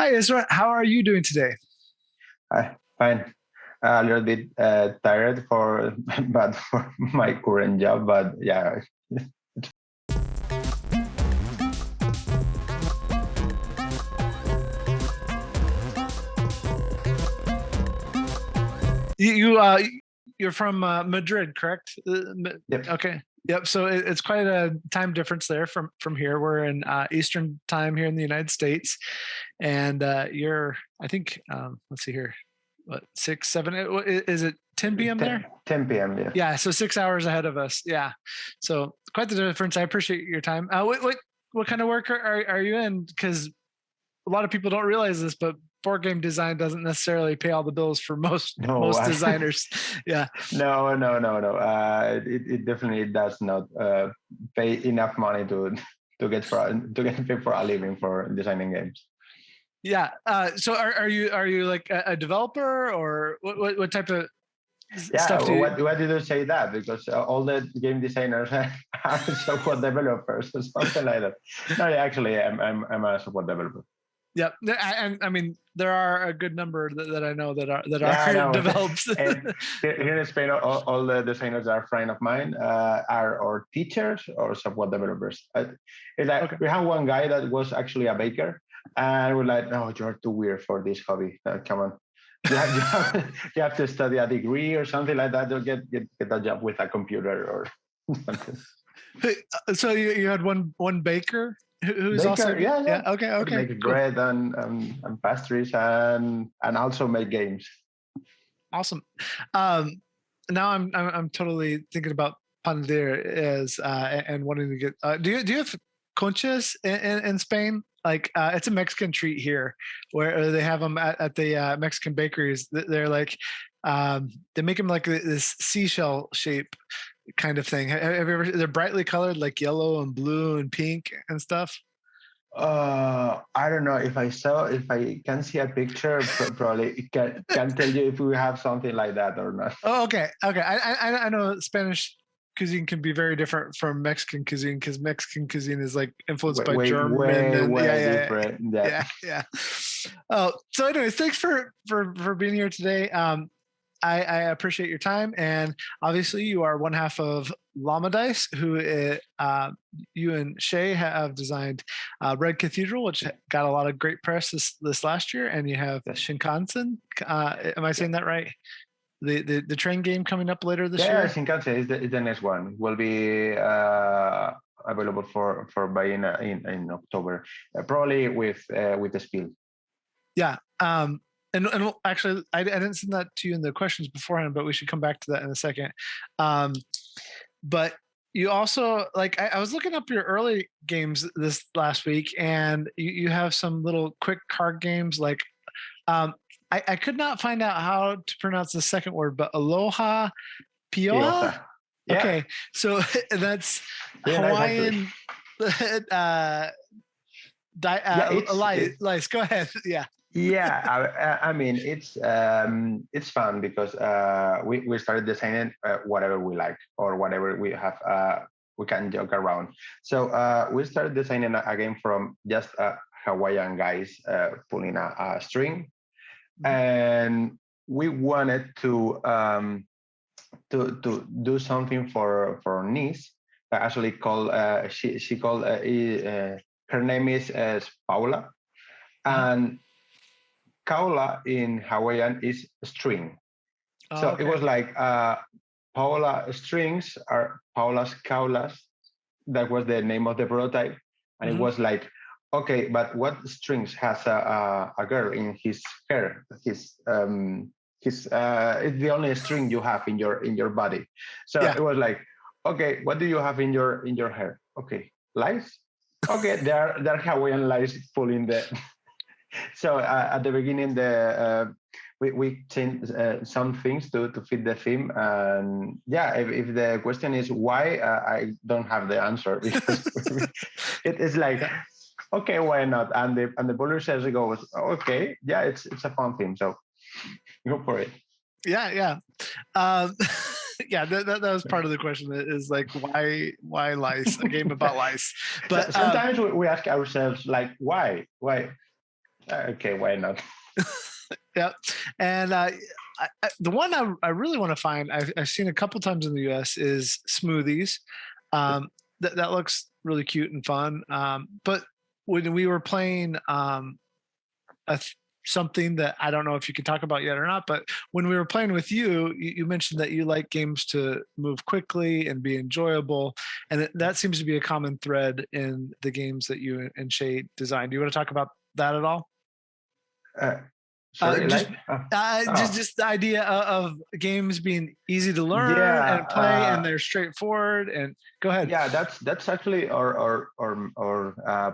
Hi, Isra. How are you doing today? Fine. A little bit tired for, but for my current job, but yeah. You're from Madrid, correct? Yep. Okay. Yep. So it's quite a time difference there from here. We're in Eastern time here in the United States, and you're I think let's see here, what 6, 7? Is it 10 p.m. 10, there? 10 p.m. Yeah. Yeah. So 6 hours ahead of us. Yeah. So quite the difference. I appreciate your time. What kind of work are you in? Because a lot of people don't realize this, but board game design doesn't necessarily pay all the bills for most No, designers. Yeah. no. It definitely does not pay enough money to get paid for a living for designing games. Yeah. So are you like a developer, or what type of Yeah. stuff do you? What did you say that? Because all the game designers are software developers or something like that. No, yeah, actually, I'm a software developer. Yeah, and I mean there are a good number that I know that are Yeah, I know. developed. And here in Spain, all the designers that are friends of mine are or teachers or software developers. It's like Okay. we have one guy that was actually a baker, and we're like, no, you're too weird for this hobby. Come on. You have to study a degree or something like that to get a job with a computer or something. So you had one baker who's also Baker, yeah. Okay, Make cool. bread and pastries and also make games. Awesome. Now I'm totally thinking about Panaderia as and wanting to get. Do you have conchas in Spain? Like it's a Mexican treat here, where they have them at the Mexican bakeries. They're like they make them like this seashell shape kind of thing. Have you ever? They're brightly colored, like yellow and blue and pink and stuff. I don't know if I can see a picture, probably can tell you if we have something like that or not. Oh, okay. I know Spanish cuisine can be very different from Mexican cuisine, because Mexican cuisine is like influenced by German, and Way different. Yeah. yeah. Oh, so anyways, thanks for being here today. I appreciate your time, and obviously you are one half of Llama Dice, who you and Shay have designed Red Cathedral, which got a lot of great press this last year, and you have Shinkansen. Am I saying that right? The train game coming up later this year. Yeah, Shinkansen is the next one. Will be available for buying in October, probably with the spiel. Yeah. And actually, I didn't send that to you in the questions beforehand, but we should come back to that in a second. But you also, like, I was looking up your early games this last week, and you have some little quick card games. Like, I could not find out how to pronounce the second word, but Aloha Pioha. Yeah. Okay, so that's Hawaiian. Nice, Lice, go ahead. Yeah. Yeah, I mean it's fun because we started designing whatever we like or whatever we have we can joke around. So we started designing a game from just Hawaiian guys pulling a string, and we wanted to do something for niece. Actually, called she called her name is Paula, and kaula in Hawaiian is string. So okay. It was like Paula strings are Paula's kaulas. That was the name of the prototype. And It was like, okay, but what strings has a girl in his hair? His it's the only string you have in your body. So It was like, okay, what do you have in your hair? Okay, lice. Okay, there are Hawaiian lice pulling the. So at the beginning, we changed some things to fit the theme, and yeah, if the question is why, I don't have the answer because it is like, okay, why not? And the publisher goes, okay, yeah, it's a fun theme, so go for it. Yeah. Yeah, that was part of the question, is like, why lice, a game about lice. But sometimes we ask ourselves, like, why Okay, why not? Yeah, and the one I really want to find, I've seen a couple times in the U.S. is smoothies. That looks really cute and fun. But when we were playing something that I don't know if you can talk about yet or not, but when we were playing with you, you mentioned that you like games to move quickly and be enjoyable, and that seems to be a common thread in the games that you and Shay designed. Do you want to talk about that at all? Uh, Uh, sorry, just like? just Oh, just the idea of games being easy to learn yeah. and play, and they're straightforward. And go ahead. Yeah, that's actually our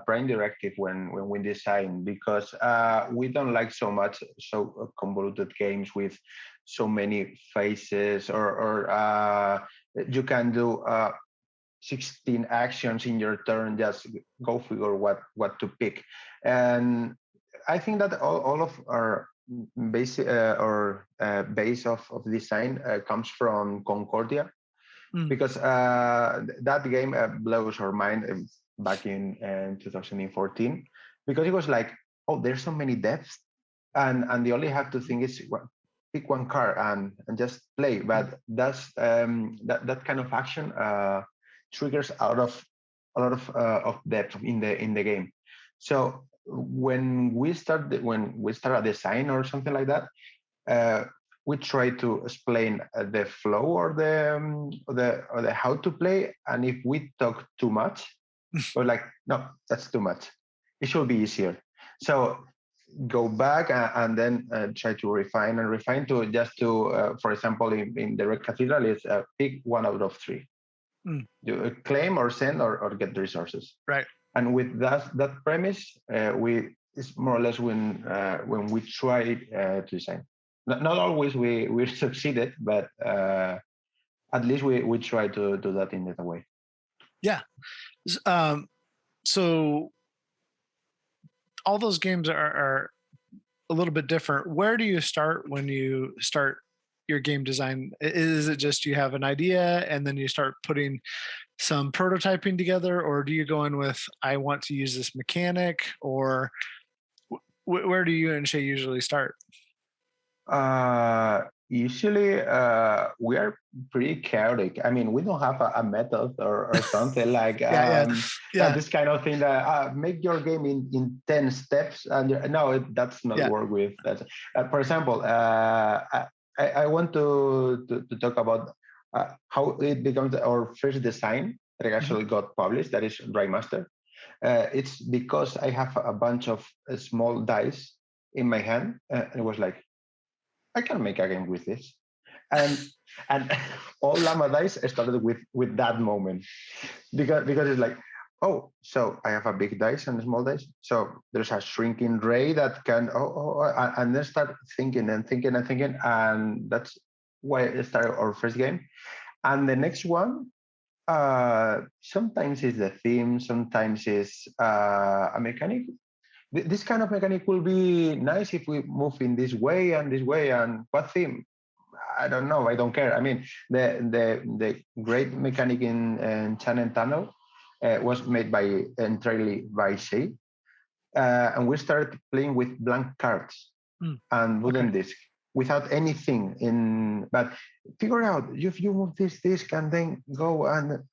prime directive when we design, because we don't like so much so convoluted games with so many phases, or you can do 16 actions in your turn. Just go figure what to pick. And I think that all of our base of design comes from Concordia, Mm. because that game blows our mind back in 2014, because it was like, oh, there's so many depths, and the only have to think is pick one card and just play. But that's that kind of action triggers out of a lot of depth in the game. So when we start a design or something like that, uh, we try to explain the flow, or the how to play. And if we talk too much, we're like, no, that's too much. It should be easier. So go back and then try to refine and refine to just to, for example, in the Red Cathedral, is pick one out of three. Mm. You claim or send or get the resources. Right. And with that premise, we it's more or less when we try to design. Not always we succeeded, but at least we try to do that in that way. Yeah. So all those games are a little bit different. Where do you start when you start your game design? Is it just you have an idea and then you start putting some prototyping together, or do you go in with I want to use this mechanic, or where do you and Shay usually start? Usually, we are pretty chaotic. I mean, we don't have a method or something like Yeah, yeah, yeah, this kind of thing that make your game in 10 steps. And no, that's not yeah. work with that. For example, I want to talk about how it becomes our first design that Mhm. actually got published. That is Raymaster. It's because I have a bunch of small dice in my hand, and it was like, I can make a game with this. And all Llama dice started with that moment, because it's like, oh, so I have a big dice and a small dice. So there's a shrinking ray that can, and then start thinking and thinking and thinking. And that's why I started our first game. And the next one, sometimes is the theme, sometimes is a mechanic. This kind of mechanic will be nice if we move in this way and this way. And what theme? I don't know. I don't care. I mean, the great mechanic in Channel Tunnel was made by entirely by Shay, and we started playing with blank cards Mm. and Okay. wooden disc without anything in. But figure out if you move this disc and then go and.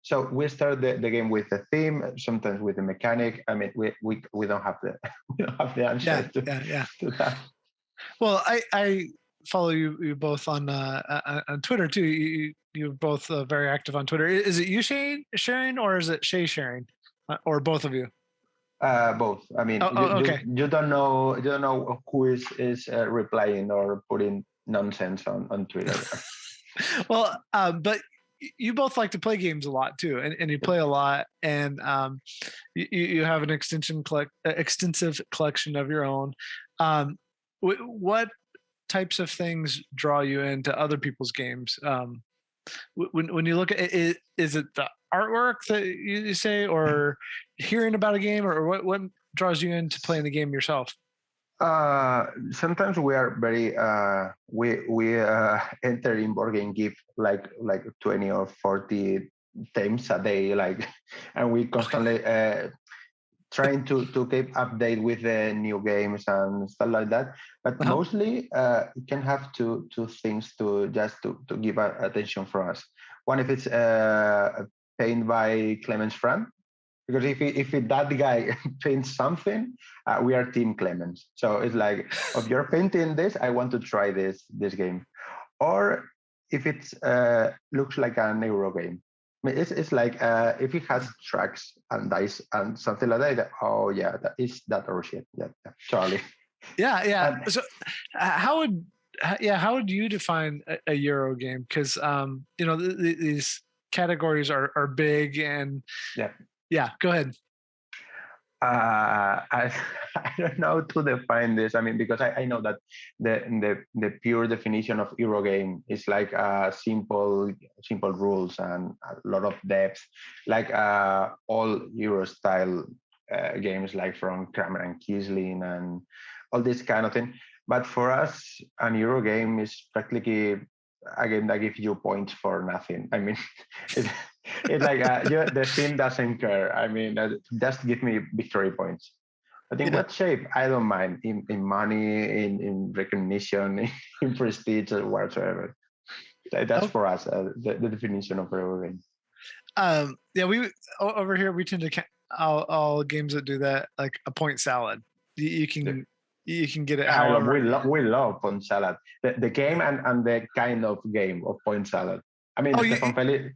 So we started the game with the theme, sometimes with the mechanic. I mean, we don't have the we don't have the answer Yeah, yeah, yeah. to that. Well, I follow you both on Twitter too. You're both very active on Twitter. Is it you sharing, or is it Shay sharing, or both of you? Both. I mean, Okay. you don't know who is replying or putting nonsense on Twitter. Well, but you both like to play games a lot too, and you play a lot, and you have an extensive collection of your own. What types of things draw you into other people's games? When you look at it, is it the artwork that you say, or hearing about a game, or what draws you into playing the game yourself? Sometimes we are very we enter in board game give like 20 or 40 times a day, like, and we constantly trying to keep update with the new games and stuff like that. But Uh-huh. mostly, you can have two things to give attention for us. One, if it's painted by Clemens Frank, because if that guy paints something, we are Team Clemens. So it's like, if you're painting this, I want to try this game. Or if it looks like an Euro game. I mean, it's like if it has tracks and dice and something like that. Oh yeah, that or shit. Yeah, Charlie. Yeah, yeah. And So, how would how would you define a Euro game? Because these categories are big, and yeah, go ahead. I I don't know to define this. I mean, because I know that the pure definition of Euro game is like simple rules and a lot of depth, like all Euro style games, like from Kramer and Kiesling and all this kind of thing. But for us, an Euro game is practically a game that gives you points for nothing. I mean, it's, it's like the team doesn't care. I mean, just give me victory points. But in Yeah. what shape? I don't mind. In money, in recognition, in prestige, or whatsoever. That's for us the definition of Euro game. We over here we tend to all games that do that like a point salad. You can get it however. We love point salad. The game and the kind of game of point salad. I mean, Stefan Feli.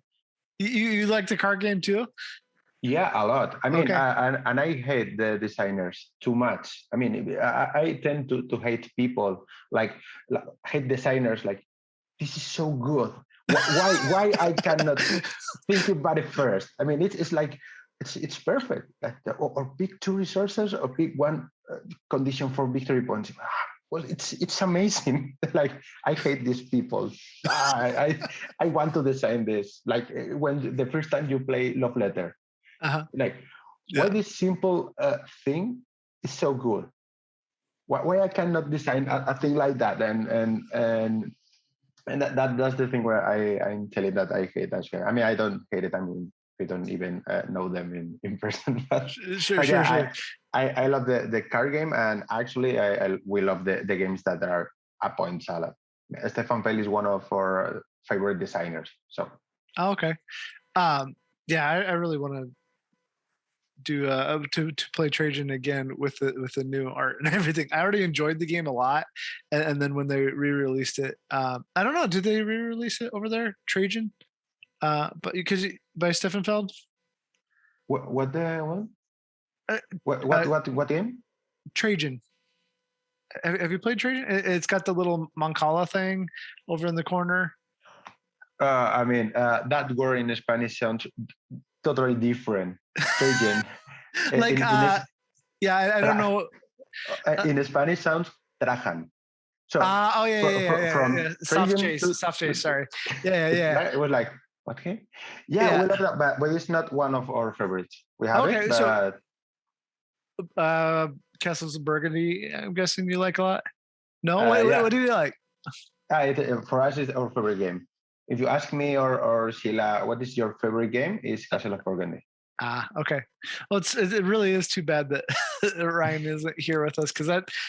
You like the card game too? Yeah, a lot. I mean, okay. and I hate the designers too much. I mean, I tend to hate people like hate designers like, this is so good. Why I cannot think about it first? I mean, it's like it's perfect. Like, or pick two resources or pick one condition for victory points. Well, it's amazing. Like, I hate these people. I want to design this. Like when the first time you play Love Letter, like why this simple thing is so good. Why I cannot design a thing like that? And that's the thing where I'm telling that I hate that game. I mean, I don't hate it. I mean, we don't even know them in person. But sure. I love the card game, and actually, we love the games that are a point salad. Stefan Fell is one of our favorite designers. So. Okay. I really want to do to play Trajan again with the new art and everything. I already enjoyed the game a lot, and then when they re-released it, I don't know, did they re-release it over there, Trajan? But because by Stefan Feld. What game? Trajan. Have you played Trajan? It's got the little Mancala thing over in the corner. I mean, that word in Spanish sounds totally different. Trajan. Like, I don't know. In Spanish sounds Trajan. So, from soft chase. Sorry. Yeah. It was like, okay. Yeah, we love that, but it's not one of our favorites. We have it, but... Castles of Burgundy, I'm guessing you like a lot? No? What do you like? For us, it's our favorite game. If you ask me or Sheila, what is your favorite game? It's Castle of Burgundy. Okay. Well, it really is too bad that Ryan isn't here with us, because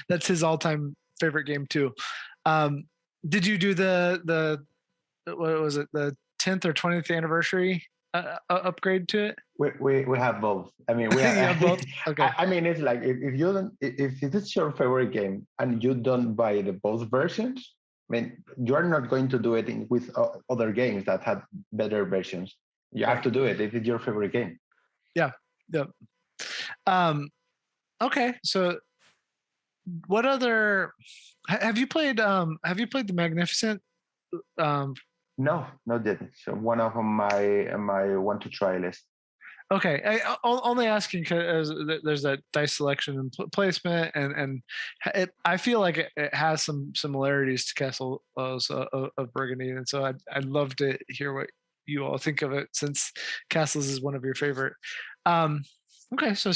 that's his all-time favorite game too. Did you do the what was it, the 10th or 20th anniversary upgrade to it? We have both. I mean, we have both. Okay. I mean, it's like if it's your favorite game and you don't buy both versions, I mean, you are not going to do it with other games that have better versions. You have to do it if it's your favorite game. Yeah. Okay. So, what other have you played? Have you played The Magnificent? No, not yet. So one of my want to try list. Okay, I only asking because there's that dice selection and placement, and I feel like it has some similarities to Castle of Burgundy, and so I'd love to hear what you all think of it, since Castles is one of your favorite. Okay, so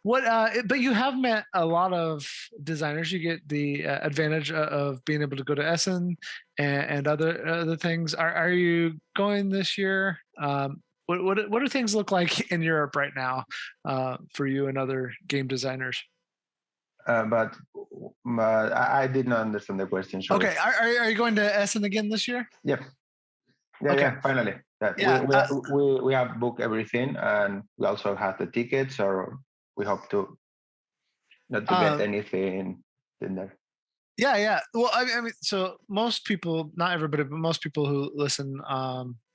what? But you have met a lot of designers. You get the advantage of being able to go to Essen and other things. Are you going this year? what do things look like in Europe right now for you and other game designers? But I did not understand the question. Sorry. Okay, are you going to Essen again this year? Yep. Yeah, Okay. yeah. Finally, that Yeah. we have booked everything, and we also have the tickets. Or we hope to not to get anything in there. Yeah. Well, I mean, so most people, not everybody, but most people who listen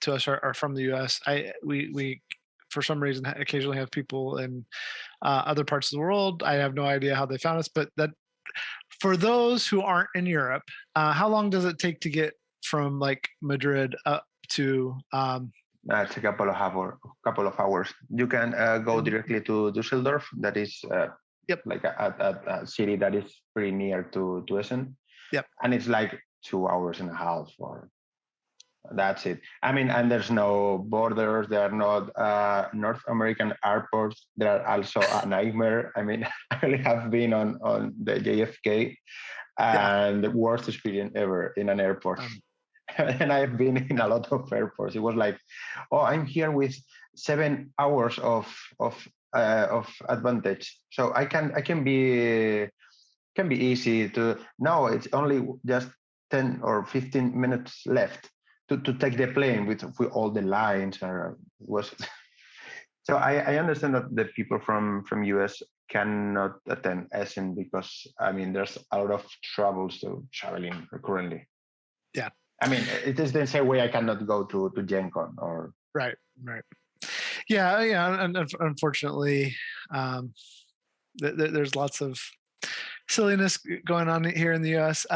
to us are from the U.S. We for some reason occasionally have people in other parts of the world. I have no idea how they found us, but that for those who aren't in Europe, how long does it take to get from like Madrid up to? It's a couple of hours. You can go directly to Düsseldorf. That is Yep. like a city that is pretty near to Essen. Yep. And it's like 2 hours and a half, or that's it. I mean, and there's no borders. There are not North American airports. They are also a nightmare. I mean, I really have been on the JFK, and the worst experience ever in an airport. And I've been in a lot of airports. It was like, oh, I'm here with 7 hours of advantage, so I can be easy to. No, it's only just 10 or 15 minutes left to take the plane with all the lines. Or was so I understand that the people from US cannot attend Essen because I mean there's a lot of troubles to traveling currently. Yeah. I mean, it is the same way I cannot go to Gen Con or right. Yeah, and unfortunately, there's lots of silliness going on here in the U.S.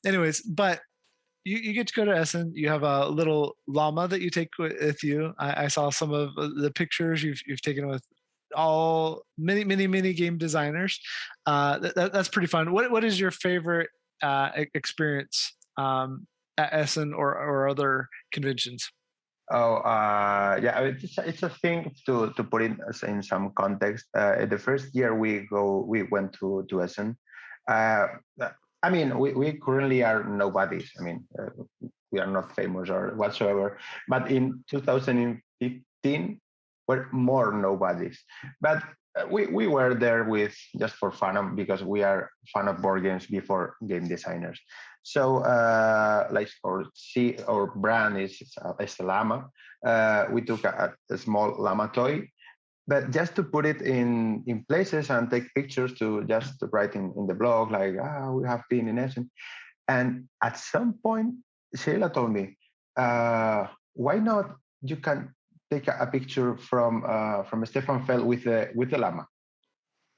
Anyways, but you get to go to Essen. You have a little llama that you take with you. I saw some of the pictures you've taken with many game designers. That's pretty fun. What is your favorite experience at Essen or other conventions? Oh, yeah, it's a thing to put it in some context. The first year we went to Essen. I mean, we currently are nobodies. I mean, we are not famous or whatsoever. But in 2015, we're more nobodies. But we were there with just for fun because we are fan of board games before game designers. So like our brand is a llama. We took a small llama toy, but just to put it in places and take pictures to just write in the blog like we have been in Essen. And at some point, Sheila told me, why not you can take a picture from Stefan Feld with the llama.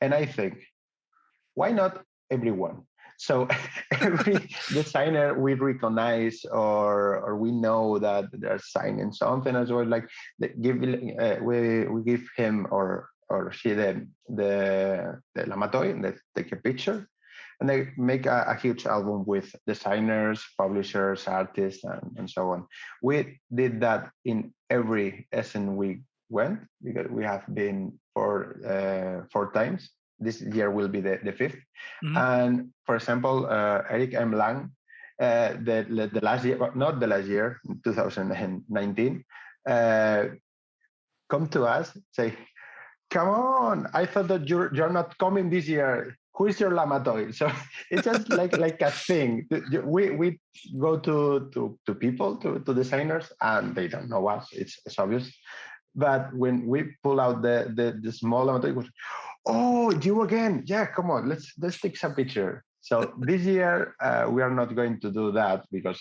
And I think, why not everyone? So every designer we recognize or we know that they're signing something as well, like we give him or she the llama toy and they take a picture and they make a huge album with designers, publishers, artists, and so on. We did that in every Essen we went because we have been four times. This year will be the fifth. Mm-hmm. And for example, Eric M. Lang, the last year, not the last year, 2019, come to us, say, come on, I thought that you're not coming this year. Who is your llama toy? So it's just like a thing. We go to people, to designers, and they don't know us. It's obvious. But when we pull out the small llama toy, oh, you again? Yeah, come on, let's take some picture. So this year we are not going to do that because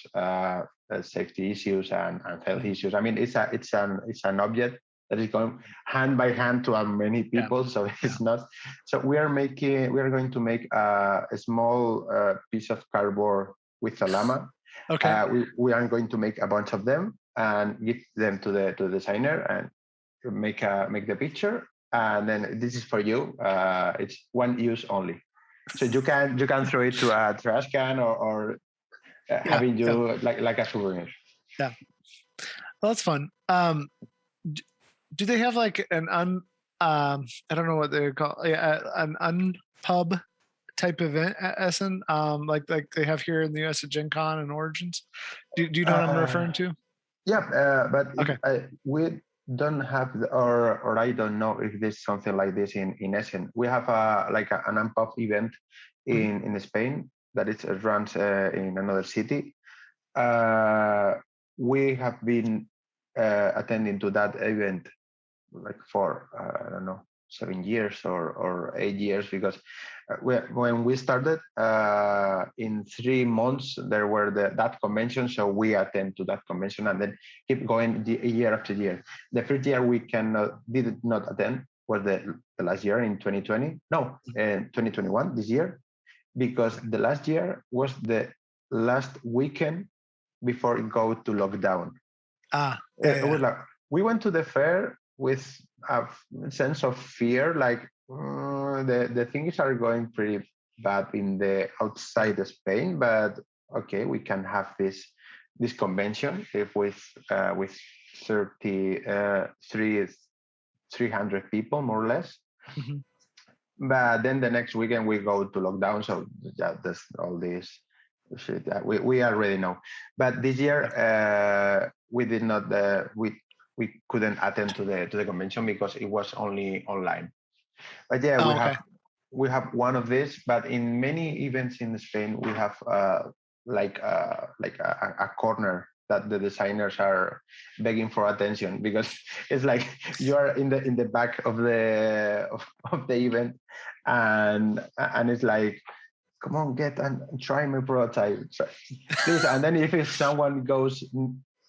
safety issues and health issues. I mean, it's an object that is going hand by hand to many people, so it's not. So we are going to make a small piece of cardboard with a llama. Okay. We are going to make a bunch of them and give them to the designer and make the picture. And then this is for you. It's one use only, so you can throw it to a trash can or having like a souvenir. Yeah, well, that's fun. Do they have like an I don't know what they're called, an unpub type event at Essen, like they have here in the US at Gen Con and Origins? Do you know what I'm referring to? Yeah, but Okay. we don't have, or I don't know if there's something like this in Essen. We have like an Unpop event Mhm. in Spain that it runs in another city. Uh, we have been attending to that event like for I don't know 7 years or 8 years because when we started in 3 months there were that convention, so we attend to that convention and then keep going year after year. The first year we did not attend was the last year in 2020, no, in 2021, this year, because the last year was the last weekend before it go to lockdown. Ah, It yeah. was like we went to the fair with a sense of fear, like the things are going pretty bad in the outside of Spain, but okay, we can have this convention if with 30 300 people more or less. Mhm. But then the next weekend we go to lockdown, so yeah, that's all this shit that we already know. But this year we did not we couldn't attend to the convention because it was only online. But yeah, Oh, okay. we have one of these. But in many events in Spain, we have like a corner that the designers are begging for attention because it's like you are in the back of the event, and it's like, come on, get and try my prototype, please. And then if someone goes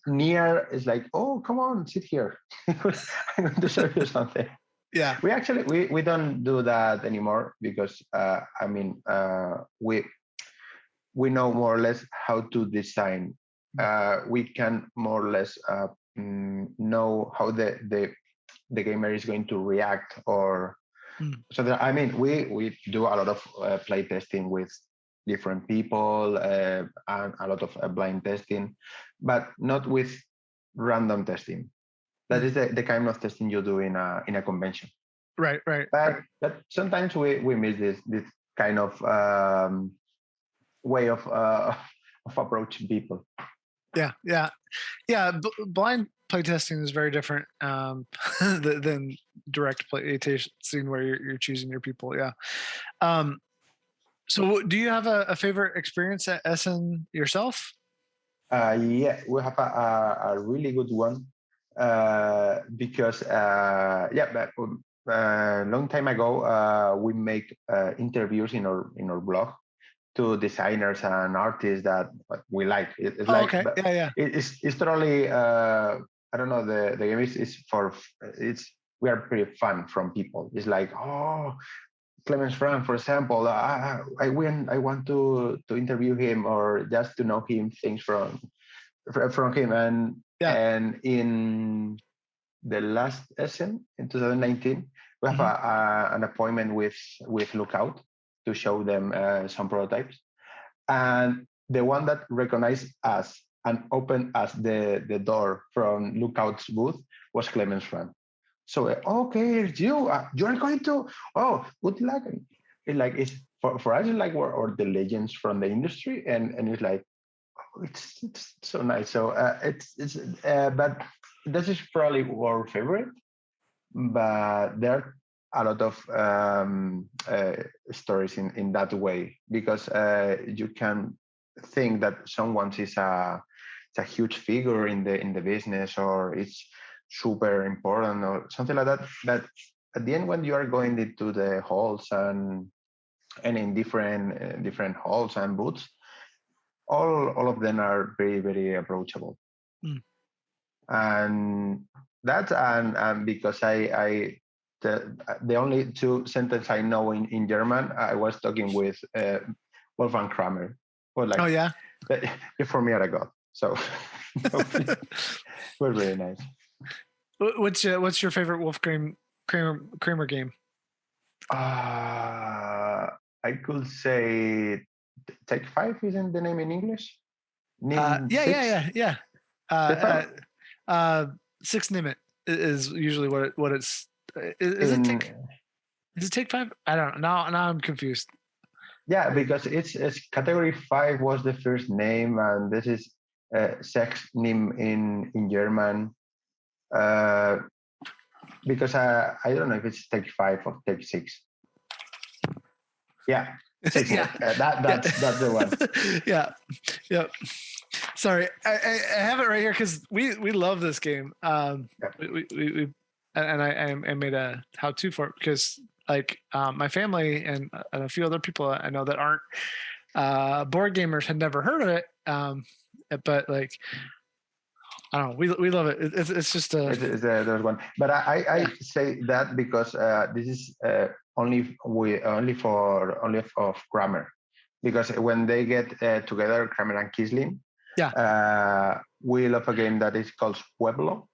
near, it's like, oh, come on, sit here. I'm going to show you something. Yeah. We actually we don't do that anymore because we know more or less how to design. We can more or less know how the gamer is going to react, or Mm. so that, I mean, we do a lot of play testing with different people and a lot of blind testing, but not with random testing. That Mm. is the kind of testing you do in a convention. Right. But sometimes we miss this kind of way of approaching people. Yeah. Blind playtesting is very different than direct playtesting where you're choosing your people. Yeah. Um, so, do you have a favorite experience at Essen yourself? Yeah, we have a really good one because yeah, but long time ago we make interviews in our blog to designers and artists that we like. It's Oh, like, okay. but Yeah. it's totally I don't know. The game is for it's we are pretty fun from people. It's like, oh, Clemens Frank, for example, I want to interview him or just to know him things from him. Yeah. And in the last Essen in 2019, we have Mhm. an appointment with Lookout to show them some prototypes. And the one that recognized us and opened us the door from Lookout's booth was Clemens Frank. So okay, it's you. You are going to. Oh, good luck. It's for us. It's like or the legends from the industry, and it's like, oh, it's so nice. So it's but this is probably our favorite. But there are a lot of stories in that way because you can think that someone is a huge figure in the business, or it's super important or something like that. But at the end, when you are going into the halls and in different halls and booths, all of them are very very approachable. Mm. And that and because I the only two sentences I know in German, I was talking with Wolfgang Kramer, or Oh, like yeah. you for me are a god. So it was really nice. What's your favorite Wolfgang Kramer game? I could say Take Five isn't the name in English. Nim Six. Yeah. Take Uh, Five uh, Six Nimit is usually what it's. Is it in take? Is it take five? I don't know. Now I'm confused. yeah, because it's category 5 was the first name, and this is Sex Nim in German. Because I don't know if it's take 5 or take 6. Yeah, 6. Yeah. That's the one. Yeah. Yep. Sorry, I have it right here because we love this game. We and I made a how to for it because like my family and a few other people I know that aren't board gamers had never heard of it. But like I don't know, we love it. It's just a There's one, but I Yeah. say that because this is only of Kramer, because when they get together, Kramer and Kisling, we love a game that is called Pueblo,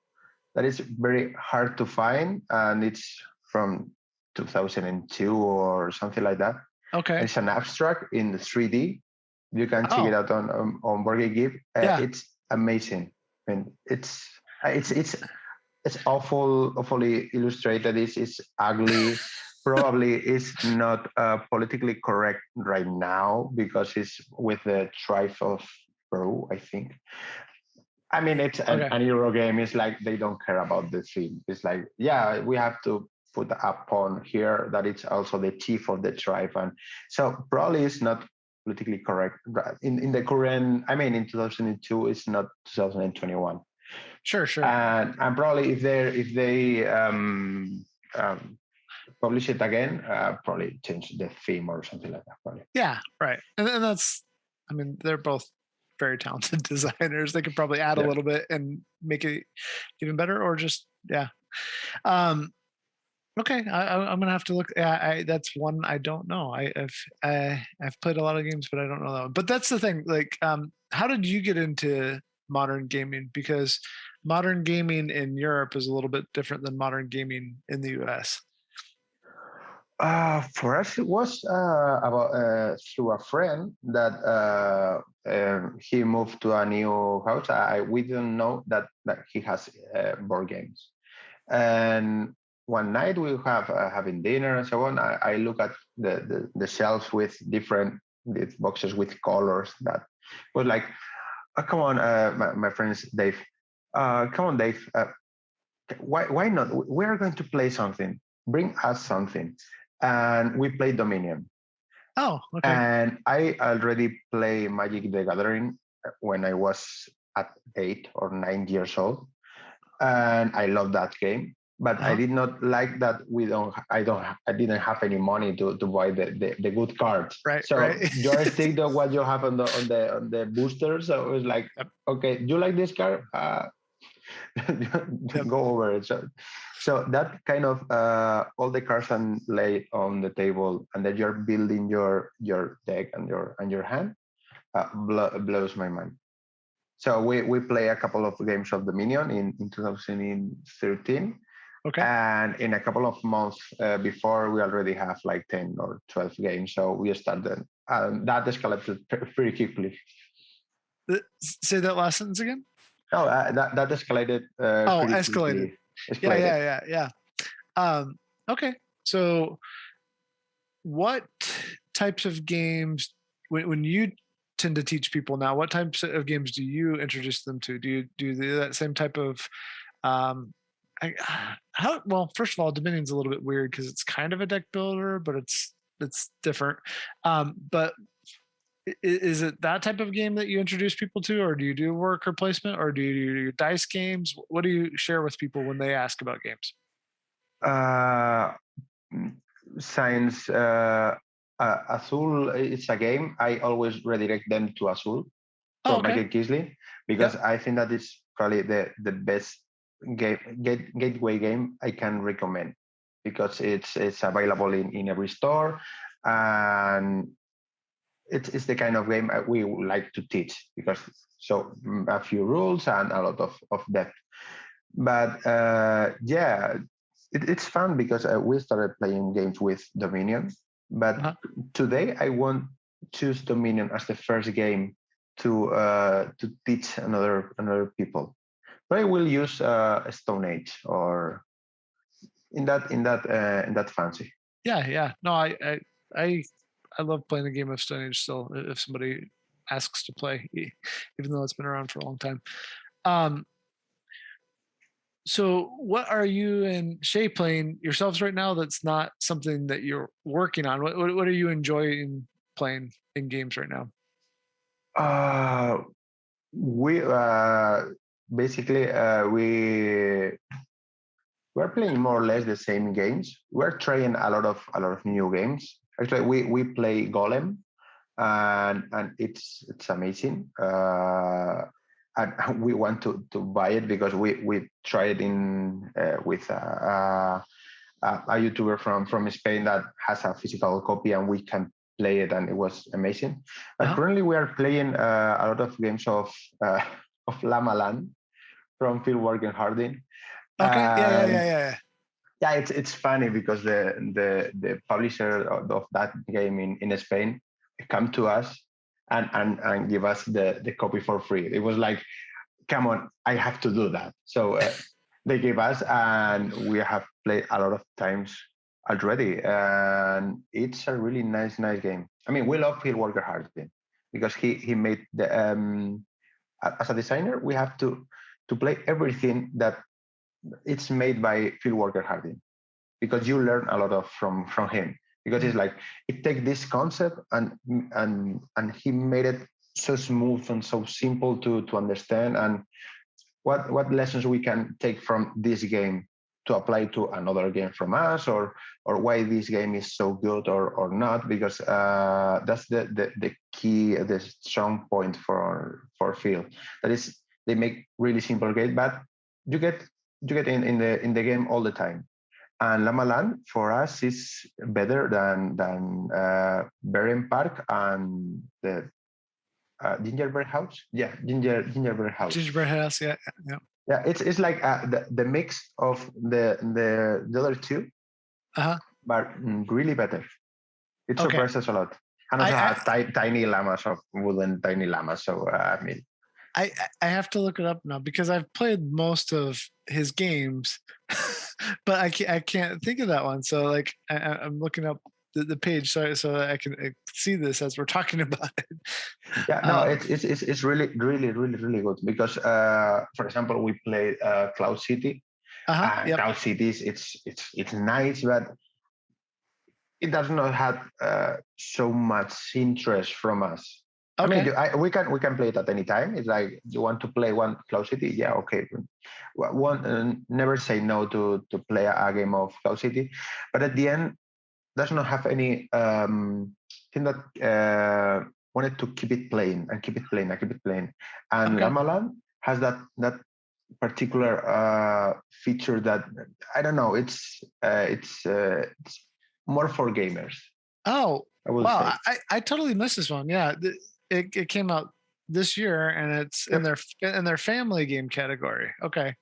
that is very hard to find, and it's from 2002 or something like that. Okay. It's an abstract in the 3D. You can check it out on Board Game Geek. It's amazing. I mean, it's awfully illustrated. It's ugly. Probably it's not politically correct right now because it's with the tribe of Peru, I think. I mean, it's an Euro game. It's like they don't care about the theme. It's like, yeah, we have to put a pawn here that it's also the chief of the tribe, and so probably it's not politically correct in the current. I mean, in 2002, it's not 2021. Sure. And probably if they publish it again, probably change the theme or something like that. Probably. Yeah, right. And that's, I mean, they're both very talented designers. They could probably add a little bit and make it even better, or just okay, I'm gonna have to look. That's one I don't know. I've played a lot of games, but I don't know that one. But that's the thing. Like, how did you get into modern gaming? Because modern gaming in Europe is a little bit different than modern gaming in the US. For us, it was about through a friend that he moved to a new house. We didn't know that he has board games, and one night we have having dinner and so on. I look at the shelves with different boxes with colors that was like, oh, come on, my friends, Dave. Come on, Dave. Why not? We are going to play something. Bring us something. And we played Dominion. Oh, okay. And I already play Magic the Gathering when I was at 8 or 9 years old, and I love that game. But I did not like that I didn't have any money to buy the good cards. Right. So you stick to what you have on the booster. So it was like, okay, you like this card? Go over it. So that kind of all the cards are laid on the table, and then you're building your deck and your hand blows my mind. So we play a couple of games of Dominion in 2013. Okay. And in a couple of months before, we already have like 10 or 12 games. So we started, that escalated pretty quickly. Say that last sentence again. Oh, that escalated. Escalated. Yeah. Okay. So what types of games, when you tend to teach people now, what types of games do you introduce them to? Do you do that same type of, well, first of all, Dominion's a little bit weird because it's kind of a deck builder, but it's different. But is it that type of game that you introduce people to, or do you do worker placement, or do you do dice games? What do you share with people when they ask about games? Since Azul is a game, I always redirect them to Azul from Michael Kisley, because I think that is probably the best gateway game I can recommend, because it's available in every store, and it's the kind of game we would like to teach, because so a few rules and a lot of depth. But it's fun because we started playing games with Dominion, but today I won't choose Dominion as the first game to teach another people. But I will use Stone Age or in that fancy. Yeah. No, I love playing the game of Stone Age still. If somebody asks to play, even though it's been around for a long time. Um, so what are you and Shay playing yourselves right now that's not something that you're working on? What are you enjoying playing in games right now? We basically we're playing more or less the same games. We're trying a lot of new games. Actually, we play Golem, and it's amazing. And we want to buy it because we tried in with a YouTuber from Spain that has a physical copy, and we can play it, and it was amazing. But currently, we are playing a lot of games of Llama Land from Phil Harding. Okay. Yeah. Yeah, it's funny because the publisher of that game in Spain come to us and give us the copy for free. It was like, come on, I have to do that. So they gave us, and we have played a lot of times already, and it's a really nice game. I mean, we love Phil Harding because he made the as a designer, we have to play everything that it's made by Phil Harding, because you learn a lot from him, because it's like it takes this concept and he made it so smooth and so simple to understand, and what lessons we can take from this game to apply to another game from us, or why this game is so good or not, because that's the key, the strong point for Phil. That is, they make really simple game, but you get in the game all the time. And Llama Land for us is better than Beren Park and the Gingerbread House. Yeah, Gingerbread House. Gingerbread House. Yeah. Yeah, it's like the mix of the other two, but really better. It surprises a lot. And also has tiny llamas, of wooden tiny llamas. So I mean, I have to look it up now because I've played most of his games, but I can't think of that one. So like I'm looking up the page so I can see this as we're talking about it. Yeah, no, it's really good because for example, we played Cloud City. Cloud City it's nice, but it does not have so much interest from us. Okay. I mean, we can play it at any time. It's like, you want to play one Cloud City? Yeah, okay. Never say no to play a game of Cloud City, but at the end, does not have any thing that wanted to keep it playing. And Llama Land has that particular feature that, I don't know. It's more for gamers. Oh, wow! I totally missed this one. Yeah, it came out this year, and it's in their family game category. Okay.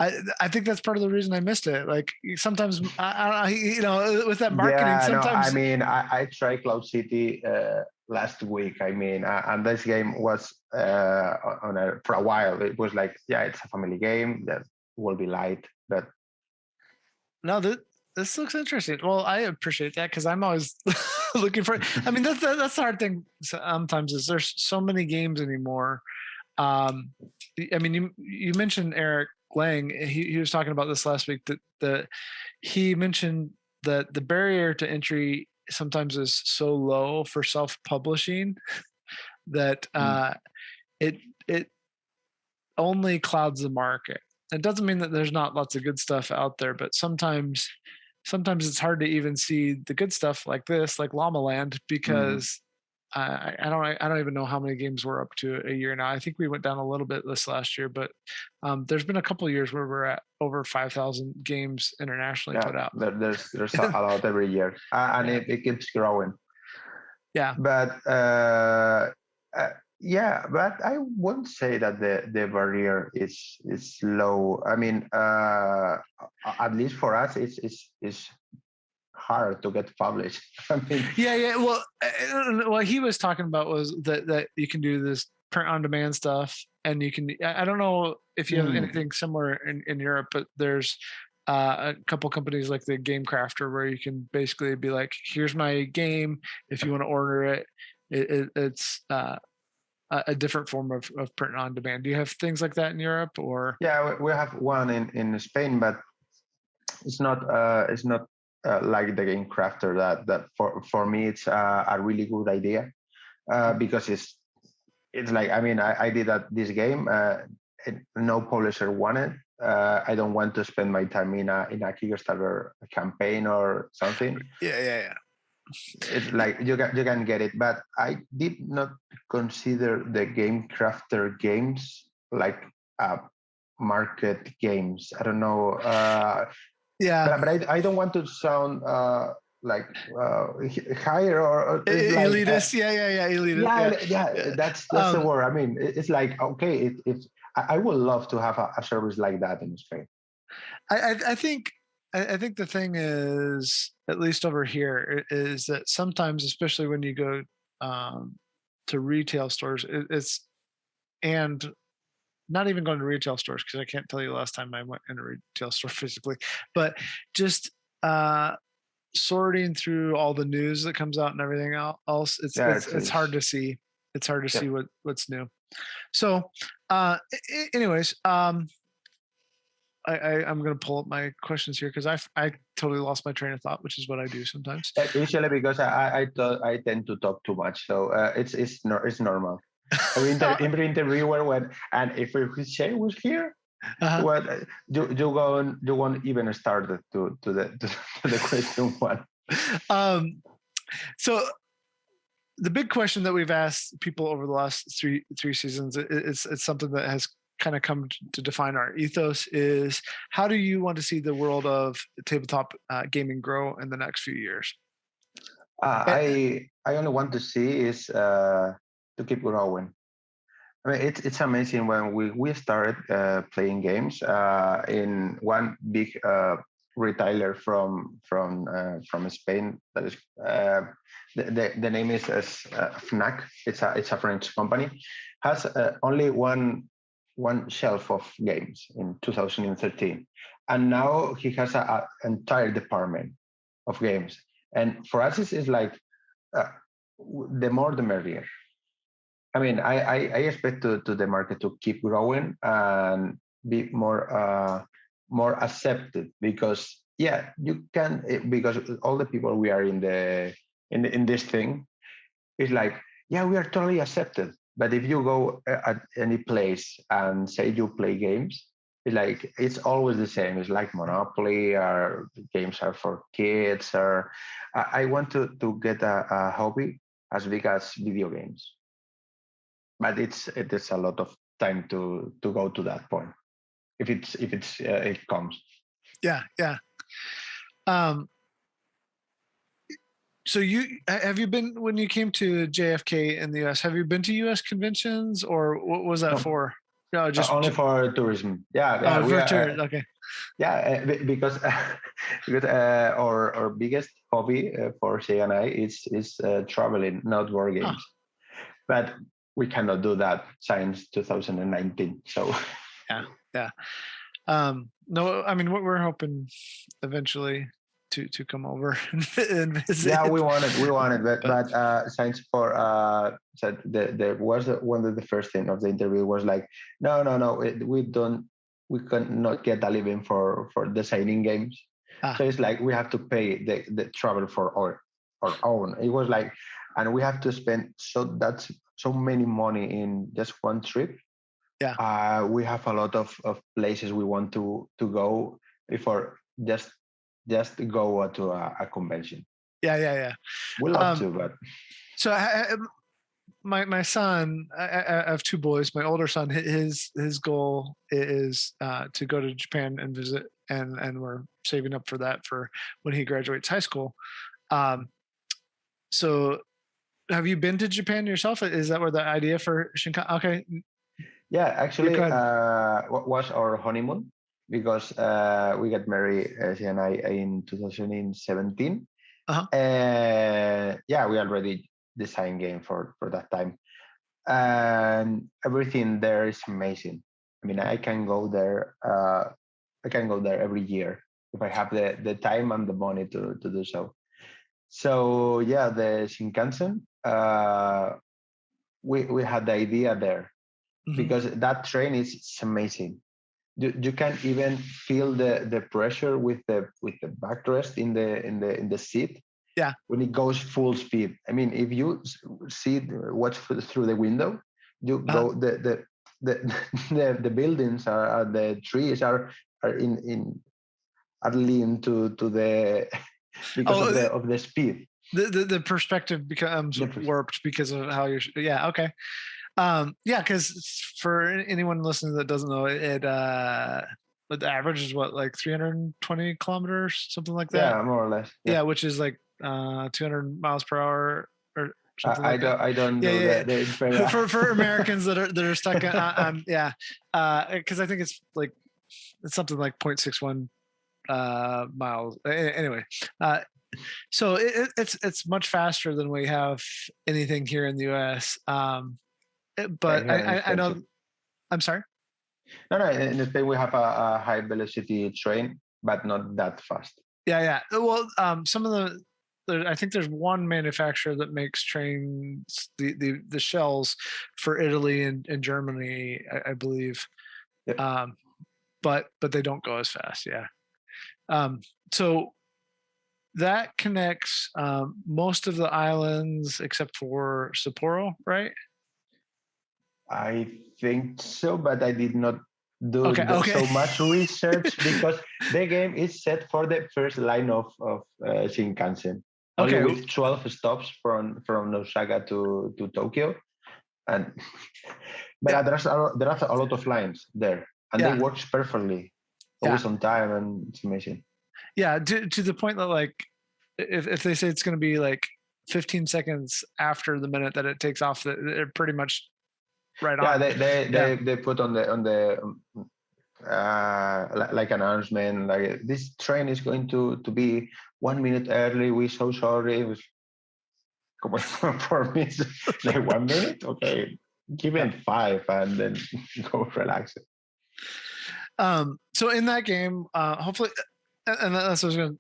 I think that's part of the reason I missed it. Like sometimes, with that marketing. Yeah, sometimes, I mean, I tried Cloud City last week. I mean, and this game was for a while. It was like, yeah, it's a family game that will be light, but no, this looks interesting. Well, I appreciate that because I'm always looking for. I mean, that's the hard thing sometimes is there's so many games anymore. I mean, you mentioned Eric Lang. He was talking about this last week that he mentioned that the barrier to entry sometimes is so low for self-publishing that it only clouds the market. It doesn't mean that there's not lots of good stuff out there, but sometimes it's hard to even see the good stuff like this, like Llama Land, because I don't even know how many games we're up to a year now. I think we went down a little bit this last year, but there's been a couple of years where we're at over 5,000 games internationally put out. There's a lot every year, and it keeps growing. Yeah, but but I won't say that the barrier is low. I mean, at least for us, it's hard to get published. I mean, yeah. Well, what he was talking about was that you can do this print on demand stuff, and you can. I don't know if you have anything similar in Europe, but there's a couple companies like the Game Crafter where you can basically be like, here's my game. If you want to order it, it's a different form of print on demand. Do you have things like that in Europe or? Yeah, we have one in Spain, but it's not like the Game Crafter. That for me it's a really good idea because it's like, I mean, I did this game. No publisher wanted. I don't want to spend my time in a Kickstarter campaign or something. Yeah. It's like you can get it, but I did not consider the Game Crafter games like market games. I don't know. Yeah. But I don't want to sound like higher or it's like elitist. Yeah. Elitist. Yeah. That's the word. I mean, it's like, okay, it's I would love to have a service like that in Spain. I think the thing is, at least over here, is that sometimes, especially when you go to retail stores, it's and not even going to retail stores, because I can't tell you the last time I went in a retail store physically, but just sorting through all the news that comes out and everything else. It's hard to see. It's hard to see what's new. So, anyways, I'm going to pull up my questions here because I totally lost my train of thought, which is what I do sometimes. Usually because I tend to talk too much, so it's normal. Every interviewer and if Hussein was here, what you won't even start to the question one. So the big question that we've asked people over the last three seasons, it's something that has kind of come to define our ethos, is how do you want to see the world of tabletop gaming grow in the next few years? I only want to see is to keep growing. I mean, it's amazing when we started playing games in one big retailer from Spain. That is the name is Fnac. It's a French company. Has only one shelf of games in 2013, and now he has an entire department of games. And for us, it's like the more the merrier. I mean, I expect to the market to keep growing and be more accepted, because you can, because all the people we are in this thing is like, we are totally accepted. But if you go at any place and say you play games, it's always the same. It's like Monopoly, or games are for kids, or I want to get a hobby as big as video games. But it is a lot of time to go to that point if it comes. Yeah. So have you been, when you came to JFK in the US, have you been to US conventions, or what was that for? No, just only for tourism. Okay. Yeah, because our biggest hobby for Shay and I is traveling, not board games. But we cannot do that since 2019. So yeah. No, I mean, we're hoping eventually to come over and visit. Yeah, we wanted, but since for said there was one of the first thing of the interview was like, no, we cannot get a living for designing games. So it's like we have to pay the travel for our own. It was like, and we have to spend so many money in just one trip. Yeah. We have a lot of places we want to go before just go to a convention. Yeah. We love to, but so my son, I have two boys. My older son, his goal is to go to Japan and visit, and we're saving up for that for when he graduates high school. So have you been to Japan yourself? Is that where the idea for Shinkai? Okay. Yeah, actually, what was our honeymoon, because we got married, she and I, in 2017. We already designed game for that time, and everything there is amazing. I mean, I can go there. I can go there every year if I have the time and the money to do so. So yeah, the Shinkansen, we had the idea there Mhm. because that train is it's amazing. You can even feel the pressure with the backrest in the seat Yeah. when it goes full speed. I mean, if you watch through the window, you Uh, go the the buildings are the trees are in are lean to the because oh, of the speed. the perspective becomes warped because of how you're. Yeah. Okay. Yeah, because for anyone listening that doesn't know, but the average is what, like 320 kilometers, something like that. Yeah, more or less. Yeah, Yeah. which is like 200 miles per hour or something like that. I don't Yeah, do yeah. the Yeah. For Americans that are stuck yeah, because I think it's like it's something like 0.61 miles. Anyway, so it's much faster than we have anything here in the U.S. But here in I Spain know. too. I'm sorry. No, in Spain we have a high velocity train, but not that fast. Yeah, yeah. Well, some of I think there's one manufacturer that makes trains, the shells for Italy and Germany, I believe. Yep. But they don't go as fast. Yeah. So that connects most of the islands except for Sapporo, right? I think so, but I did not do Okay. Okay. so much research because the game is set for the first line of Shinkansen, only Okay. with 12 stops from Osaka to Tokyo, and but Yeah. there are a lot of lines there, and they Yeah. work perfectly, Yeah. always on time, and it's amazing. Yeah. To the point that, like, if they say it's going to be like 15 seconds after the minute that it takes off, they're pretty much right Yeah, on. they put on the like announcement like this train is going to be 1 minute early. We're so sorry. It was for me it's like 1 minute. Okay, give Yeah. it 5 and then go relax. So in that game, hopefully, and that's what I was going.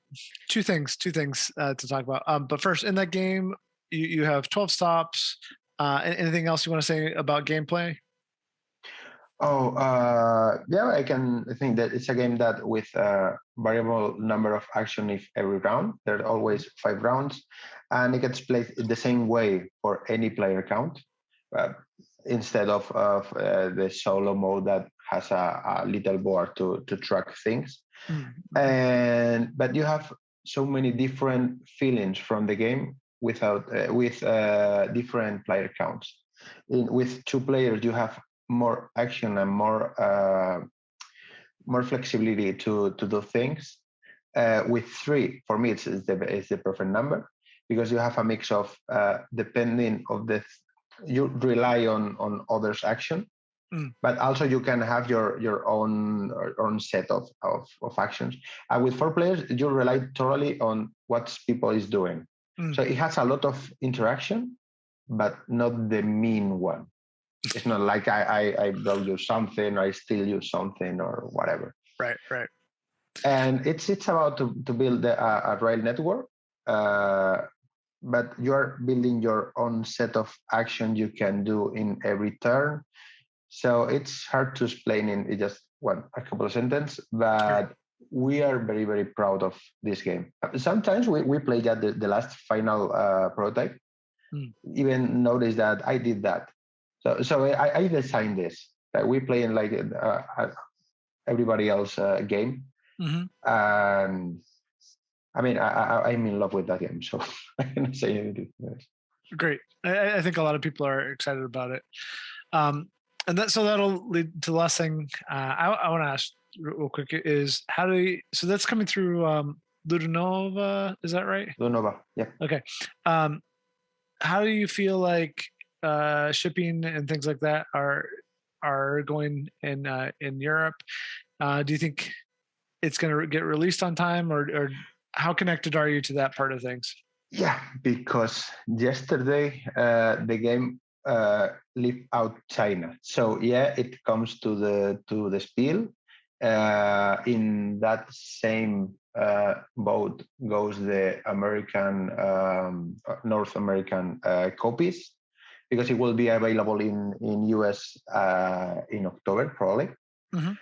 Two things to talk about. But first, in that game, you have 12 stops. Anything else you want to say about gameplay? Oh, yeah, I think that it's a game that with a variable number of action if every round. There are always 5 rounds, and it gets played the same way for any player count, uh, instead of the solo mode that has a little board to track things. Mm-hmm. And but you have so many different feelings from the game without with different player counts. With 2 players, you have more action and more flexibility to do things. With 3, for me, it's the perfect number because you have a mix of depending of you rely on others' action, but also you can have your own set of actions. And with 4 players, you rely totally on what people is doing. So it has a lot of interaction, but not the mean one. It's not like I broke you something or I steal you something or whatever. Right. And it's about to build a rail network, but you're building your own set of action you can do in every turn. So it's hard to explain in just a couple of sentences, but we are very, very proud of this game. Sometimes we play that the last final prototype. Even notice that I did that. So I designed this. That we play in like everybody else game. Mm-hmm. And I mean, I'm in love with that game, so I cannot say anything. Great. I think a lot of people are excited about it. And so that'll lead to the last thing I want to ask real quick is so that's coming through Ludonova, is that right? Ludonova, yeah. Okay. How do you feel like shipping and things like that are going in Europe? Do you think it's going to get released on time, or how connected are you to that part of things? Yeah, because yesterday the game leave out China. So yeah, it comes to the Spiel, in that same boat goes the American, North American copies, because it will be available in US in October probably. Mhm.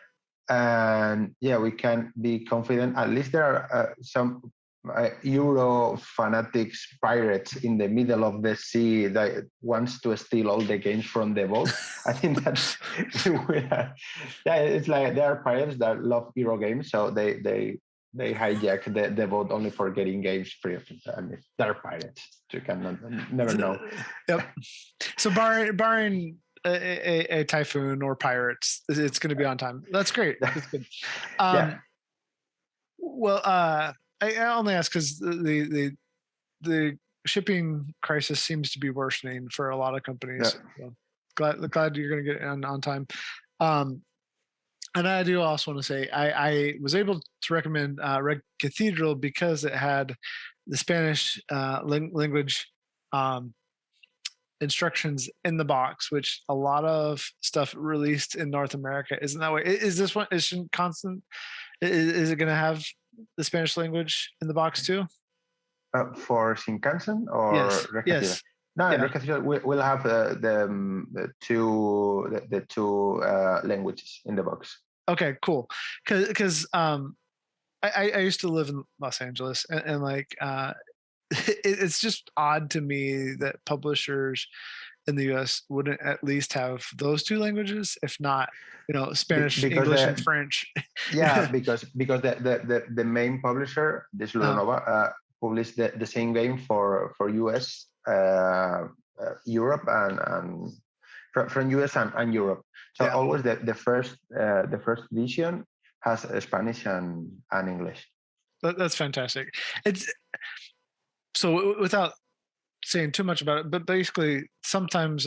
And yeah, we can be confident. At least there are some Euro fanatics pirates in the middle of the sea that wants to steal all the games from the boat. I think that yeah, it's like there are pirates that love Euro games, so they hijack the boat only for getting games free. I mean, they're pirates. You can never know. Yep. So barring a typhoon or pirates, it's going to be on time. That's great. That's good. Yeah. Well, I only ask because the shipping crisis seems to be worsening for a lot of companies. Yeah. So glad you're going to get it on time. And I do also want to say I was able to recommend Red Cathedral because it had the Spanish language instructions in the box, which a lot of stuff released in North America isn't that way. Is this one? Is constant? Is it going to have the Spanish language in the box too? For Shinkansen or Yes. Red Cathedral? Yes. No, Yeah. Red Cathedral will have the two languages in the box. Okay, cool. Because I used to live in Los Angeles, and like it's just odd to me that publishers in the U.S. wouldn't at least have those two languages, if not, Spanish, English, and French. Yeah, because the main publisher, this Ludonova, published the same game for US, Europe, and from US and Europe. So Yeah. always the first edition has Spanish and English. That's fantastic. It's so without saying too much about it, but basically sometimes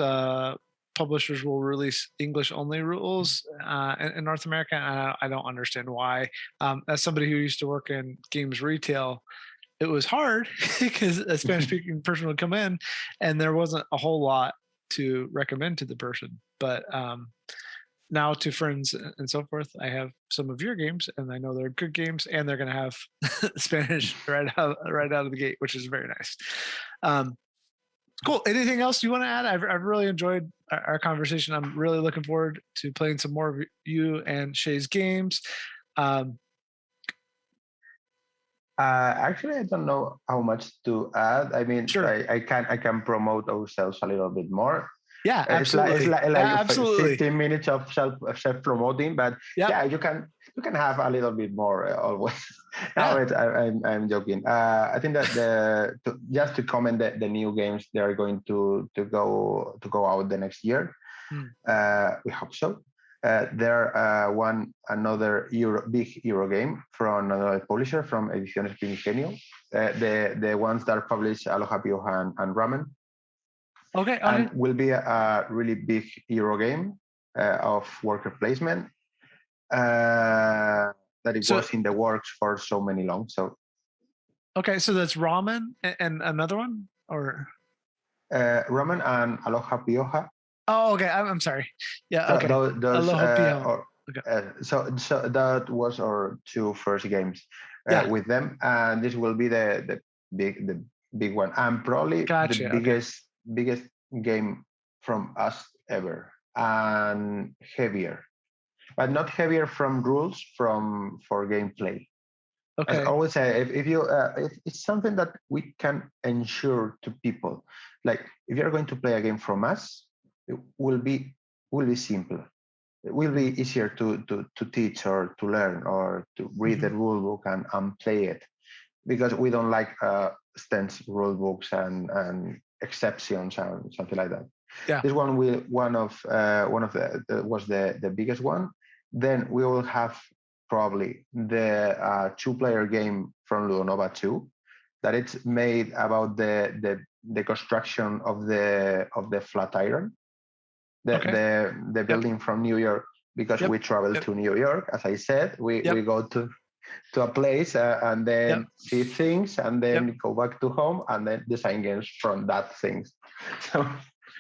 publishers will release English only rules in North America, and I don't understand why. As somebody who used to work in games retail, it was hard because a Spanish speaking person would come in and there wasn't a whole lot to recommend to the person. But now to friends and so forth, I have some of your games and I know they're good games and they're going to have Spanish right out of the gate, which is very nice. Cool. Anything else you want to add? I've really enjoyed our conversation. I'm really looking forward to playing some more of you and Shay's games. Actually, I don't know how much to add. I mean, Sure. I can promote ourselves a little bit more. Yeah, absolutely. It's like absolutely. 15 minutes of self promoting, but Yep. yeah, you can have a little bit more always. No, I'm joking. I think that just to comment the new games they are going to go out the next year. We hope so. There another big Euro game from another publisher, from Ediciones Primigenio. The ones that publish Aloha Pioja and Ramen. Okay. And will be a really big Euro game of worker placement that it was in the works for so many long. So okay, so that's Ramen and another one, or Ramen and Aloha Pioja. Oh, okay. I'm sorry. Yeah. So Okay. those Aloha Pioja. Okay. So that was our two first games with them, and this will be the big one, and probably the biggest game from us ever, and heavier, but not heavier from rules, for gameplay. Okay. As always say, if you it's something that we can ensure to people, like if you're going to play a game from us, it will be simple. It will be easier to teach or to learn or to read the rule book and play it, because we don't like extensive rule books and exceptions and something like that. Yeah. This one was the biggest one. Then we will have probably the 2-player game from Ludonova 2, that it's made about the construction of the Flatiron, the building from New York, because we travel to New York. As I said, we go to a place and then see things and then go back to home and then design games from that things. So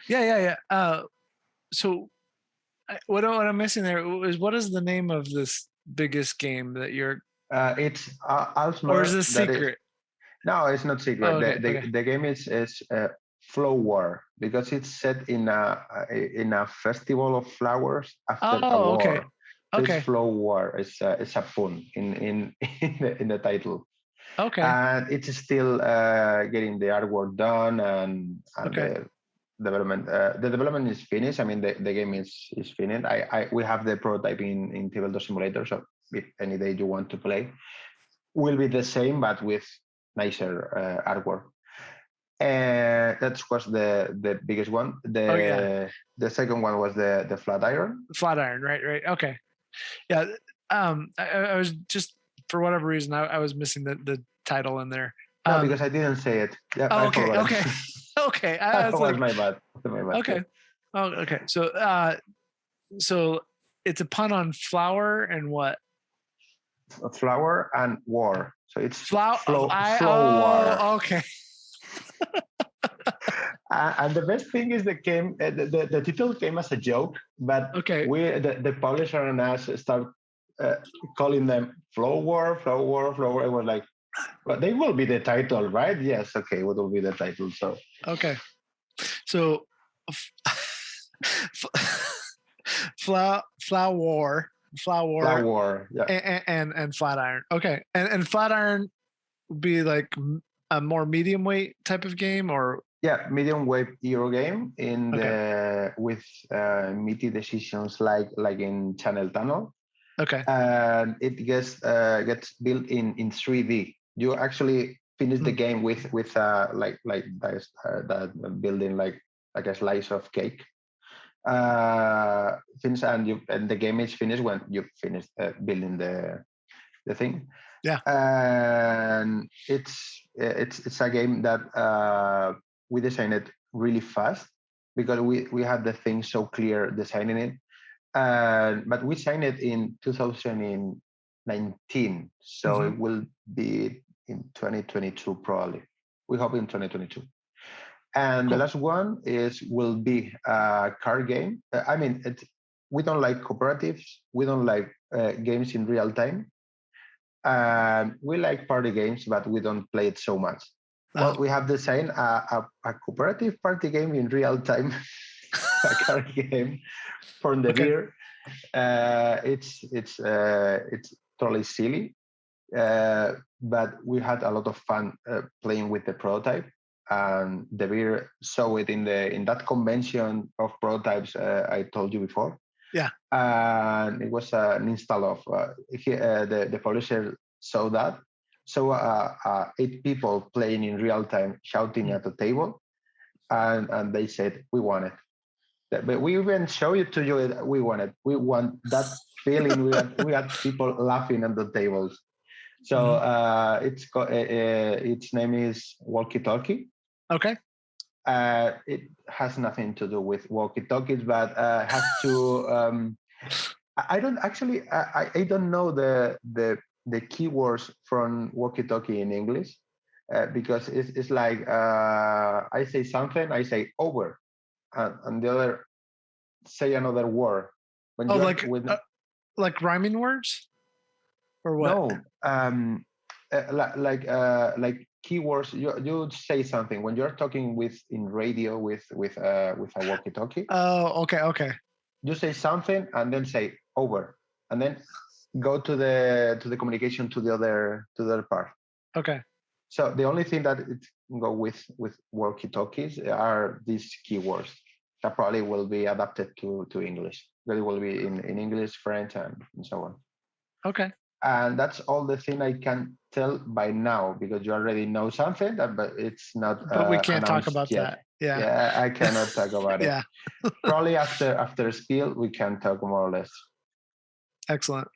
yeah. So what I'm missing there is, what is the name of this biggest game that you're, It's or is Alsmer. this That is secret? no, it's not Oh, secret. okay, okay. The game is Flow War because it's set in a festival of flowers after a Oh, okay, war. So it's okay, Flow War. It's a pun in the title, okay, and it's still getting the artwork done and okay. the development is finished. I mean the game is finished. I we have the prototype in Tabletop Simulator, so if any day you want to play, will be the same but with nicer artwork. And that was the biggest one. Oh yeah, The second one was the Flatiron. Flatiron, right, right. Okay, yeah. I was just for whatever reason I was missing the title in there. No, because I didn't say it. Yeah, Oh, I okay, forgot okay, it. okay. I That was was like, my bad. My bad. okay, oh, okay. So it's a pun on flower and what? Flower and war. So it's Flower. flow war. Okay. And the best thing is the title came as a joke, but Okay. the publisher and us start calling them flow war, flow war, flow war. It was like, well, they will be the title, right? Yes, okay, what will be the title? So Okay. So, flower, flower, flow flower, war, yeah. and Flatiron. Okay, and Flatiron would be like a more medium weight type of game, or Yeah, medium weight Euro game in okay, the with meaty decisions like in Channel Tunnel, okay, and it gets built in 3D. You actually finish the mm, game with like that building like a slice of cake. Finish and the game is finished when you finish building the thing. yeah, And it's a game that we designed it really fast because we had the thing so clear designing it. But we signed it in 2019, so hmm it will be in 2022 probably. We hope in 2022. And the cool, last one will be a card game. I mean, we don't like cooperatives. We don't like games in real time. We like party games, but we don't play it so much. oh, Well, we have designed a cooperative party game in real time, a card game for the okay, beer. It's totally silly, but we had a lot of fun playing with the prototype. And the beer saw it in that convention of prototypes I told you before. yeah, And it was an install of the publisher saw that. So 8 people playing in real time, shouting mm, at the table, and they said we want it. But we even show it to you. We want it. We want that feeling. We had people laughing at the tables. So hmm its name is Walkie Talkie. okay, It has nothing to do with walkie talkies, but has to. I don't actually. I don't know the keywords from walkie talkie in English because it's like I say something, I say over, and the other say another word. When oh, you're with like rhyming words or what? no, like keywords. You say something when you're talking with in radio with a walkie talkie. Oh, okay, okay, You say something and then say over, and then go to the communication to the other part. okay, So the only thing that it can go with walkie talkies are these keywords that probably will be adapted to English. That will be in English, French, and so on. okay. And that's all the thing I can tell by now because you already know something, but it's not But we can't talk announced about yet. that. Yeah, Yeah, I cannot talk about it. yeah. Probably after Spiel we can talk more or less. Excellent.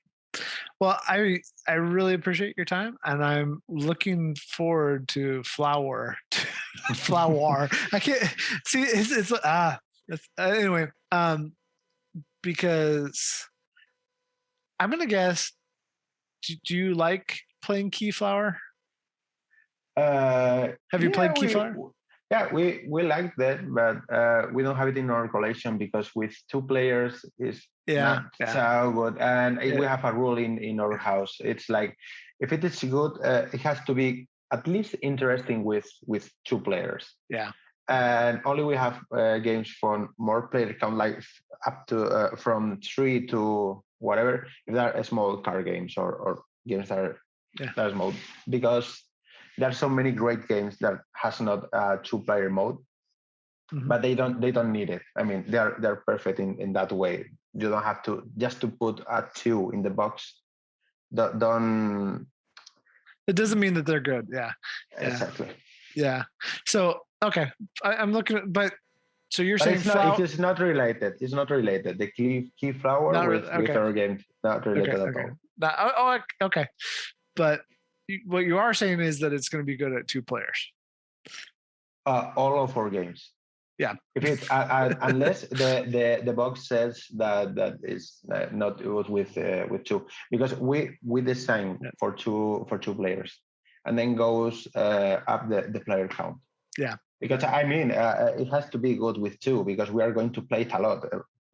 Well, I really appreciate your time, and I'm looking forward to Flower. Flower. I can't see. Anyway. Because I'm gonna guess. Do you like playing Keyflower? Have you Yeah, played Keyflower? Yeah, we like that, but we don't have it in our collection because with two players is Yeah, not yeah, so good. And we yeah, have a rule in our house. It's like if it is good, it has to be at least interesting with two players. yeah. And only we have games for more player count, like up to from 3 to whatever. If they are small card games or games Yeah. that are small, because there are so many great games that has not a two-player mode, but they don't need it. I mean, they're perfect in that way. You don't have to just to put a two in the box. Don't It doesn't mean that they're good. Yeah, yeah, exactly. yeah. So okay, I'm looking at, but so you're But saying it's not. flower? It's not related. It's not related. The key flower Not really. with Okay, our game not okay, related at okay. all. Okay. But what you are saying is that it's going to be good at two players. All of our games. Yeah. If it unless the box says that is not it was with two, because we design Yeah. for two players and then goes up the player count. Yeah. Because I mean it has to be good with two because we are going to play it a lot.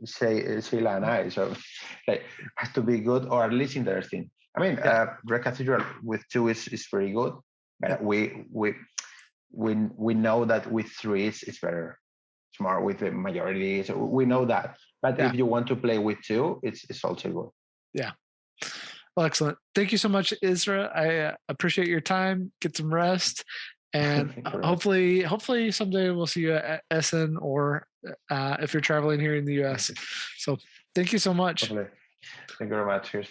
Say Sheila and I, so like has to be good or at least interesting. I mean, Yeah. Red Cathedral with two is very good, but Yeah. we know that with three it's better. Smart with the majority, so we know that. But Yeah. if you want to play with two, it's also good. Yeah. Well, excellent. Thank you so much, Isra. I appreciate your time. Get some rest, and hopefully someday we'll see you at Essen or if you're traveling here in the U.S. So thank you so much. Hopefully. Thank you very much. Cheers.